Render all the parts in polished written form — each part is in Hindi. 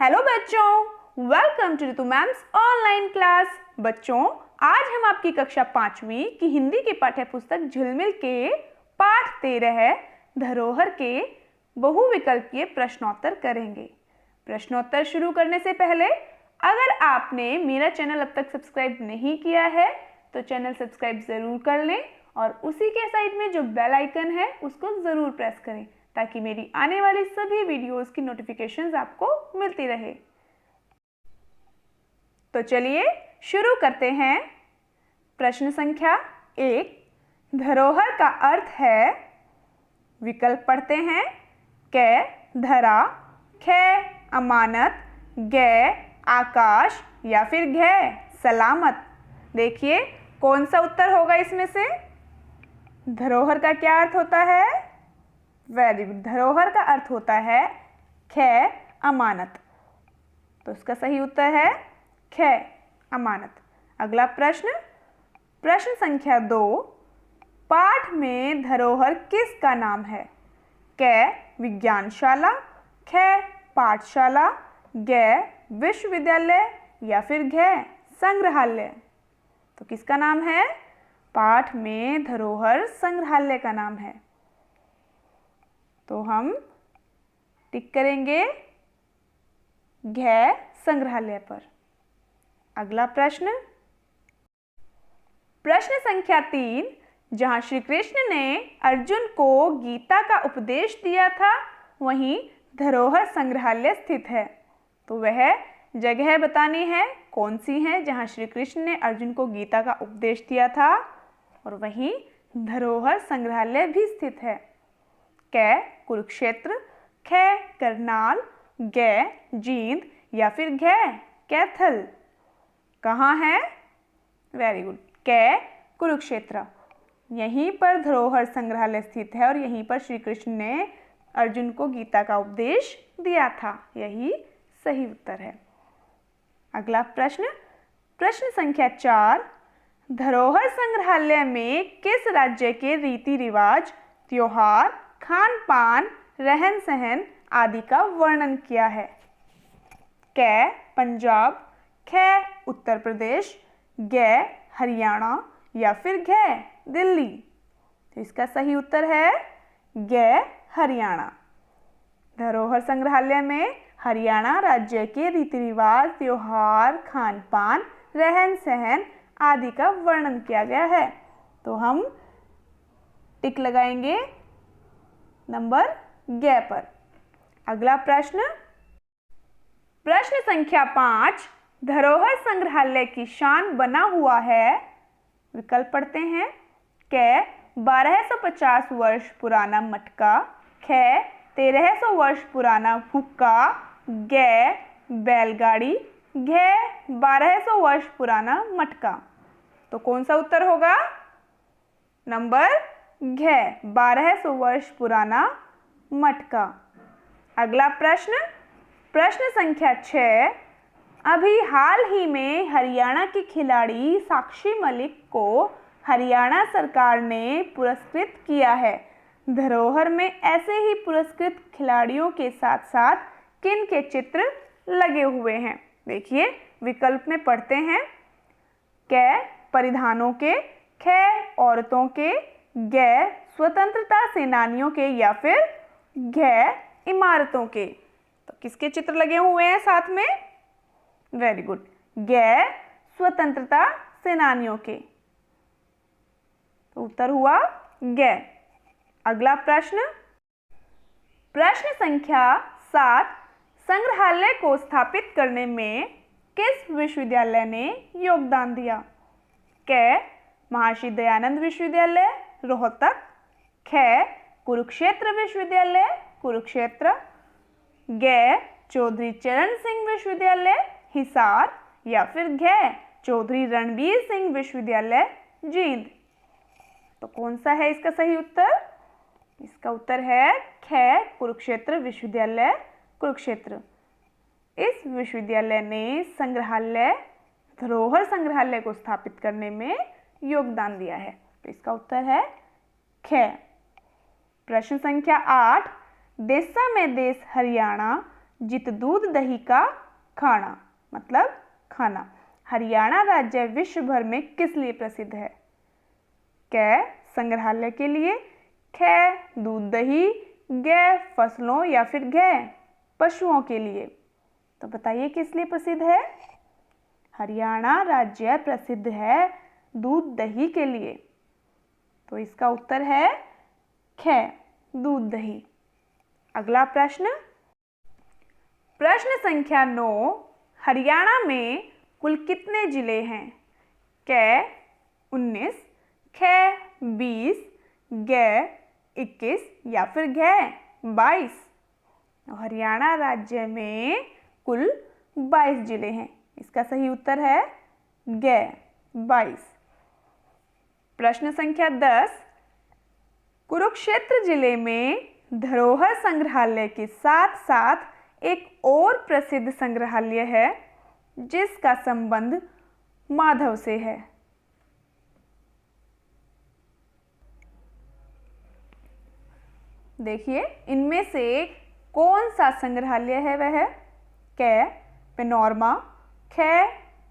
हेलो बच्चों, welcome to Ritu ma'am's online class. बच्चों, आज हम आपकी कक्षा 5वीं की हिंदी की पाठ्य पुस्तक झिलमिल के पाठ 13 धरोहर के बहुविकल्पीय प्रश्नोत्तर करेंगे। प्रश्नोत्तर शुरू करने से पहले अगर आपने मेरा चैनल अब तक सब्सक्राइब नहीं किया है तो चैनल सब्सक्राइब ज़रूर कर लें और उसी के साइड में जो बेल आइकन है उसको ज़रूर प्रेस करें ताकि मेरी आने वाली सभी वीडियोस की नोटिफिकेशंस आपको मिलती रहे। तो चलिए शुरू करते हैं। प्रश्न संख्या 1, धरोहर का अर्थ है। विकल्प पढ़ते हैं। क धरा, ख अमानत, ग आकाश या फिर घ सलामत। देखिए कौन सा उत्तर होगा इसमें से। धरोहर का क्या अर्थ होता है? वेरी गुड, धरोहर का अर्थ होता है ख अमानत। तो इसका सही उत्तर है ख अमानत। अगला प्रश्न, प्रश्न संख्या 2, पाठ में धरोहर किसका नाम है? क विज्ञानशाला, ख पाठशाला, ग विश्वविद्यालय या फिर घ संग्रहालय। तो किसका नाम है? पाठ में धरोहर संग्रहालय का नाम है। तो हम टिक करेंगे घ संग्रहालय पर। अगला प्रश्न, प्रश्न संख्या 3, जहां श्री कृष्ण ने अर्जुन को गीता का उपदेश दिया था वहीं धरोहर संग्रहालय स्थित है। तो वह जगह बतानी है कौन सी है जहां श्री कृष्ण ने अर्जुन को गीता का उपदेश दिया था और वहीं धरोहर संग्रहालय भी स्थित है। क कुरुक्षेत्र, ख करनाल, ग जींद या फिर घ कैथल। कहाँ है? वेरी गुड, क कुरुक्षेत्र। यहीं पर धरोहर संग्रहालय स्थित है और यहीं पर श्री कृष्ण ने अर्जुन को गीता का उपदेश दिया था। यही सही उत्तर है। अगला प्रश्न, प्रश्न संख्या 4, धरोहर संग्रहालय में किस राज्य के रीति रिवाज, त्योहार, खान पान, रहन सहन आदि का वर्णन किया है? क पंजाब, ख उत्तर प्रदेश, ग हरियाणा या फिर घ दिल्ली। तो इसका सही उत्तर है ग हरियाणा। धरोहर संग्रहालय में हरियाणा राज्य के रीति रिवाज, त्योहार, खान पान, रहन सहन आदि का वर्णन किया गया है। तो हम टिक लगाएंगे नंबर ग पर। अगला प्रश्न, प्रश्न संख्या 5, धरोहर संग्रहालय की शान बना हुआ है। विकल्प पढ़ते हैं। क 1250 वर्ष पुराना मटका, ख 1300 वर्ष पुराना हुक्का, ग बैलगाड़ी, घ 1200 वर्ष पुराना मटका। तो कौन सा उत्तर होगा? नंबर घ 1200 वर्ष पुराना मटका। अगला प्रश्न, प्रश्न संख्या 6, अभी हाल ही में हरियाणा की खिलाड़ी साक्षी मलिक को हरियाणा सरकार ने पुरस्कृत किया है। धरोहर में ऐसे ही पुरस्कृत खिलाड़ियों के साथ साथ किन के चित्र लगे हुए हैं? देखिए विकल्प में पढ़ते हैं। क परिधानों के, ख औरतों के, ग स्वतंत्रता सेनानियों के या फिर घ इमारतों के। तो किसके चित्र लगे हुए हैं साथ में? वेरी गुड, ग स्वतंत्रता सेनानियों के। तो उत्तर हुआ ग। अगला प्रश्न, प्रश्न संख्या 7, संग्रहालय को स्थापित करने में किस विश्वविद्यालय ने योगदान दिया? क महर्षि दयानंद विश्वविद्यालय रोहतक, ख कुरुक्षेत्र विश्वविद्यालय कुरुक्षेत्र, ग चौधरी चरण सिंह विश्वविद्यालय हिसार या फिर घ चौधरी रणबीर सिंह विश्वविद्यालय जींद। तो कौन सा है इसका सही उत्तर? इसका उत्तर है ख कुरुक्षेत्र विश्वविद्यालय कुरुक्षेत्र। इस विश्वविद्यालय ने संग्रहालय, धरोहर संग्रहालय को स्थापित करने में योगदान दिया है। तो इसका उत्तर है ख। प्रश्न संख्या 8, देशा में देश हरियाणा जित दूध दही का खाना, मतलब खाना। हरियाणा राज्य विश्व भर में किस लिए प्रसिद्ध है? क, संग्रहालय के लिए, ख, दूध दही, ग, फसलों या फिर घ, पशुओं के लिए। तो बताइए किस लिए प्रसिद्ध है? हरियाणा राज्य प्रसिद्ध है दूध दही के लिए। तो इसका उत्तर है ख, दूध दही। अगला प्रश्न, प्रश्न संख्या 9, हरियाणा में कुल कितने जिले हैं? क, 19, ख, 20, ग, 21 या फिर घ, 22। हरियाणा राज्य में कुल 22 जिले हैं। इसका सही उत्तर है ग, 22। प्रश्न संख्या 10, कुरुक्षेत्र जिले में धरोहर संग्रहालय के साथ साथ एक और प्रसिद्ध संग्रहालय है जिसका संबंध माधव से है। देखिए इनमें से कौन सा संग्रहालय है वह? क, पैनोरमा, ख,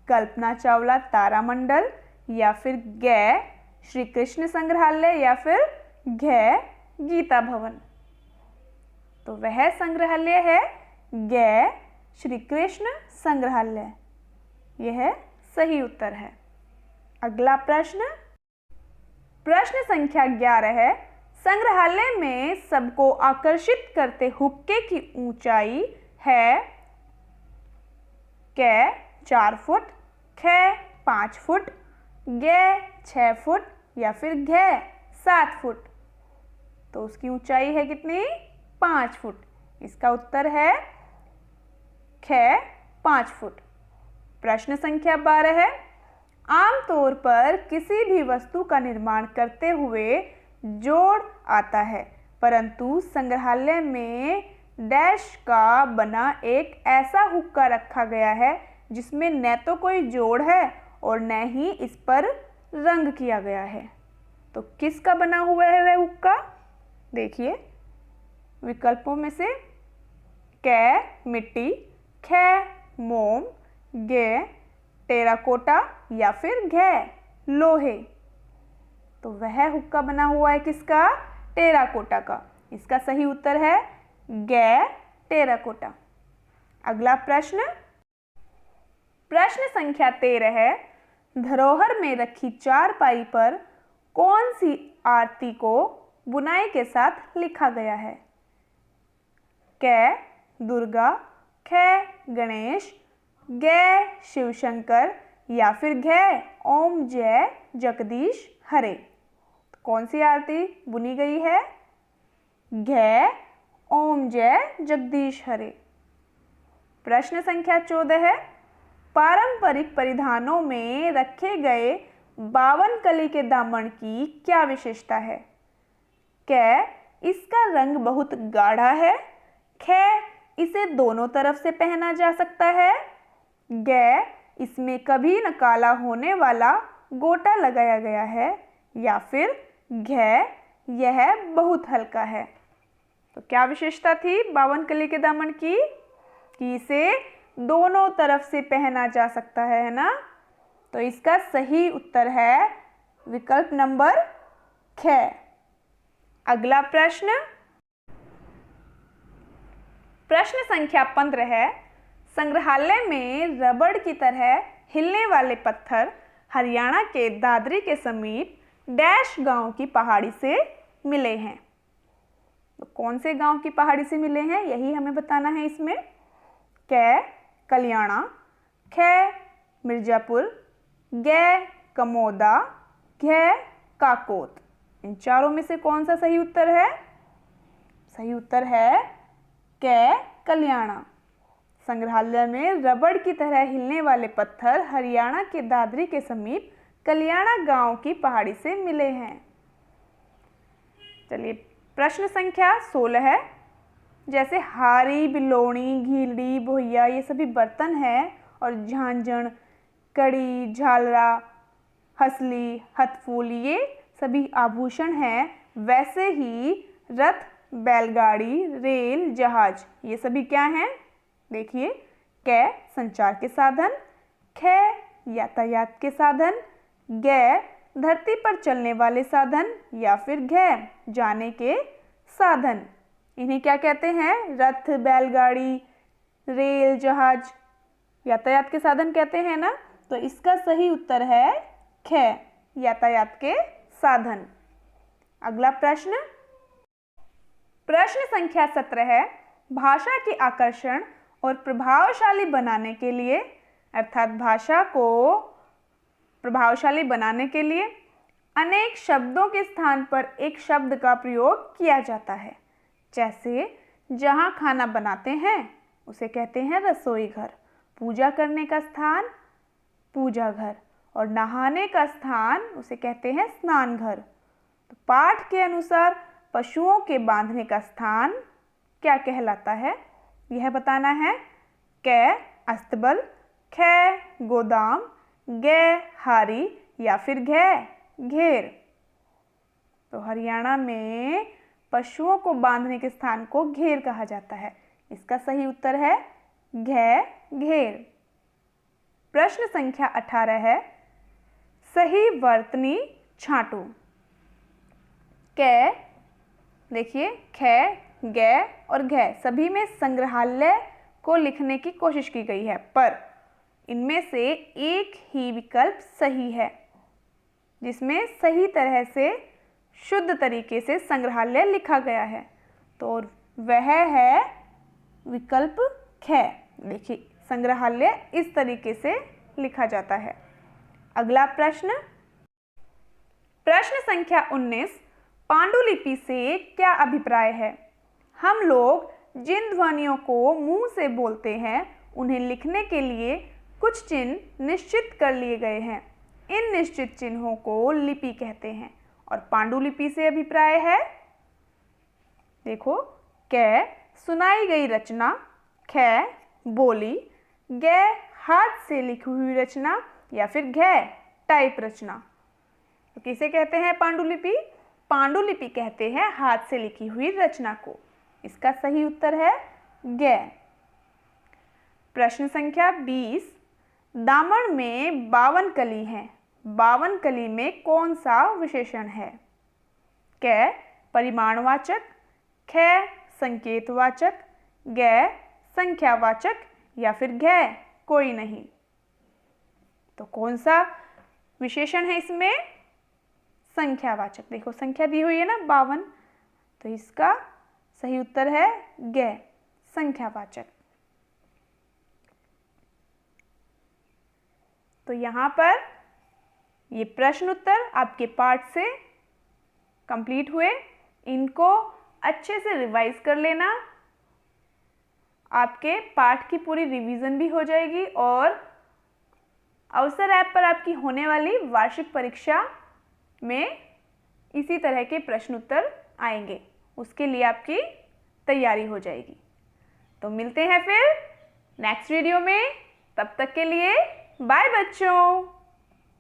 कल्पना चावला तारामंडल या फिर ग, श्री कृष्ण संग्रहालय या फिर घ, गीता भवन। तो वह संग्रहालय है ग, श्री कृष्ण संग्रहालय। यह सही उत्तर है। अगला प्रश्न, प्रश्न संख्या 11 है, संग्रहालय में सबको आकर्षित करते हुक्के की ऊंचाई है क, 4 फुट, ख, 5 फुट, ग, 6 फुट या फिर घ, 7 फुट। तो उसकी ऊंचाई है कितनी? 5 फुट। इसका उत्तर है ख, 5 फुट। प्रश्न संख्या 12 है, आमतौर पर किसी भी वस्तु का निर्माण करते हुए जोड़ आता है, परंतु संग्रहालय में डैश का बना एक ऐसा हुक्का रखा गया है जिसमें न तो कोई जोड़ है और न ही इस पर रंग किया गया है। तो किसका बना हुआ है वह हुक्का? देखिए विकल्पों में से क, मिट्टी, ख, मोम, ग, टेराकोटा या फिर घ, लोहे। तो वह हुक्का बना हुआ है किसका? टेराकोटा का। इसका सही उत्तर है ग, टेराकोटा। अगला प्रश्न, प्रश्न संख्या 13 है, धरोहर में रखी चारपाई पर कौन सी आरती को बुनाई के साथ लिखा गया है? क, दुर्गा, ख, गणेश, ग, शिवशंकर या फिर घ, ओम जय जगदीश हरे। तो कौन सी आरती बुनी गई है? घ, ओम जय जगदीश हरे। प्रश्न संख्या 14 है, पारंपरिक परिधानों में रखे गए 52 कली के दामन की क्या विशेषता है? क, इसका रंग बहुत गाढ़ा है, ख, इसे दोनों तरफ से पहना जा सकता है, ग, इसमें कभी न काला होने वाला गोटा लगाया गया है या फिर घ, यह बहुत हल्का है। तो क्या विशेषता थी 52 कली के दामन की? कि इसे दोनों तरफ से पहना जा सकता है ना? तो इसका सही उत्तर है विकल्प नंबर ख। अगला प्रश्न, प्रश्न संख्या 15 है, संग्रहालय में रबड़ की तरह हिलने वाले पत्थर हरियाणा के दादरी के समीप डैश गांव की पहाड़ी से मिले हैं। तो कौन से गांव की पहाड़ी से मिले हैं यही हमें बताना है इसमें। क, कल्याणा, ख, मिर्जापुर, ग, कमोदा, घ, काकोत। इन चारों में से कौन सा सही उत्तर है? सही उत्तर है क, कल्याणा। संग्रहालय में रबड़ की तरह हिलने वाले पत्थर हरियाणा के दादरी के समीप कल्याणा गांव की पहाड़ी से मिले हैं। चलिए प्रश्न संख्या 16 है, जैसे हारी, बिलोणी, घीलड़ी, बोहिया ये सभी बर्तन हैं और झांझण, कड़ी, झालरा, हसली, हथफूल ये सभी आभूषण हैं, वैसे ही रथ, बैलगाड़ी, रेल, जहाज ये सभी क्या हैं? देखिए, कै संचार के साधन, खे यातायात के साधन, गै धरती पर चलने वाले साधन या फिर घै जाने के साधन। इन्हें क्या कहते हैं? रथ, बैलगाड़ी, रेल, जहाज, यातायात के साधन कहते हैं ना। तो इसका सही उत्तर है खे यातायात के साधन। अगला प्रश्न, प्रश्न संख्या 17 है, भाषा के आकर्षण और प्रभावशाली बनाने के लिए, अर्थात भाषा को प्रभावशाली बनाने के लिए अनेक शब्दों के स्थान पर एक शब्द का प्रयोग किया जाता है। जैसे जहाँ खाना बनाते हैं उसे कहते हैं रसोई घर, पूजा करने का स्थान पूजा घर, और नहाने का स्थान उसे कहते हैं स्नान घर। तो पाठ के अनुसार पशुओं के बांधने का स्थान क्या कहलाता है? यह बताना है। कै अस्तबल, खे गोदाम, गै हारी या फिर घै घेर। तो हरियाणा में पशुओं को बांधने के स्थान को घेर कहा जाता है। इसका सही उत्तर है घै घेर। प्रश्न संख्या 18 है, सही वर्तनी छांटो। कै, देखिए खे, गै और घै सभी में संग्रहालय को लिखने की कोशिश की गई है, पर इनमें से एक ही विकल्प सही है जिसमें सही तरह से शुद्ध तरीके से संग्रहालय लिखा गया है। तो वह है विकल्प खे। देखिए, संग्रहालय इस तरीके से लिखा जाता है। अगला प्रश्न, प्रश्न संख्या 19, पांडुलिपि से क्या अभिप्राय है? हम लोग जिन ध्वनियों को मुंह से बोलते हैं उन्हें लिखने के लिए कुछ चिन्ह निश्चित कर लिए गए हैं। इन निश्चित चिन्हों को लिपि कहते हैं। और पांडुलिपि से अभिप्राय है, देखो, कै सुनाई गई रचना, खे बोली, गै हाथ से लिखी हुई रचना या फिर घै टाइप रचना। तो किसे कहते हैं पांडुलिपि? पांडुलिपि कहते हैं हाथ से लिखी हुई रचना को। इसका सही उत्तर है गै। प्रश्न संख्या 20, दामन में 52 कली हैं। 52 कली में कौन सा विशेषण है? कै परिमाणवाचक, खे संकेतवाचक, गै संख्यावाचक या फिर घै कोई नहीं। तो कौन सा विशेषण है इसमें? संख्यावाचक। देखो, संख्या दी हुई है ना 52, तो इसका सही उत्तर है गै संख्यावाचक। तो यहाँ पर ये प्रश्न उत्तर आपके पाठ से कंप्लीट हुए। इनको अच्छे से रिवाइज कर लेना, आपके पाठ की पूरी रिवीजन भी हो जाएगी और अवसर ऐप पर आपकी होने वाली वार्षिक परीक्षा में इसी तरह के प्रश्न उत्तर आएंगे, उसके लिए आपकी तैयारी हो जाएगी। तो मिलते हैं फिर नेक्स्ट वीडियो में, तब तक के लिए बाय बच्चों।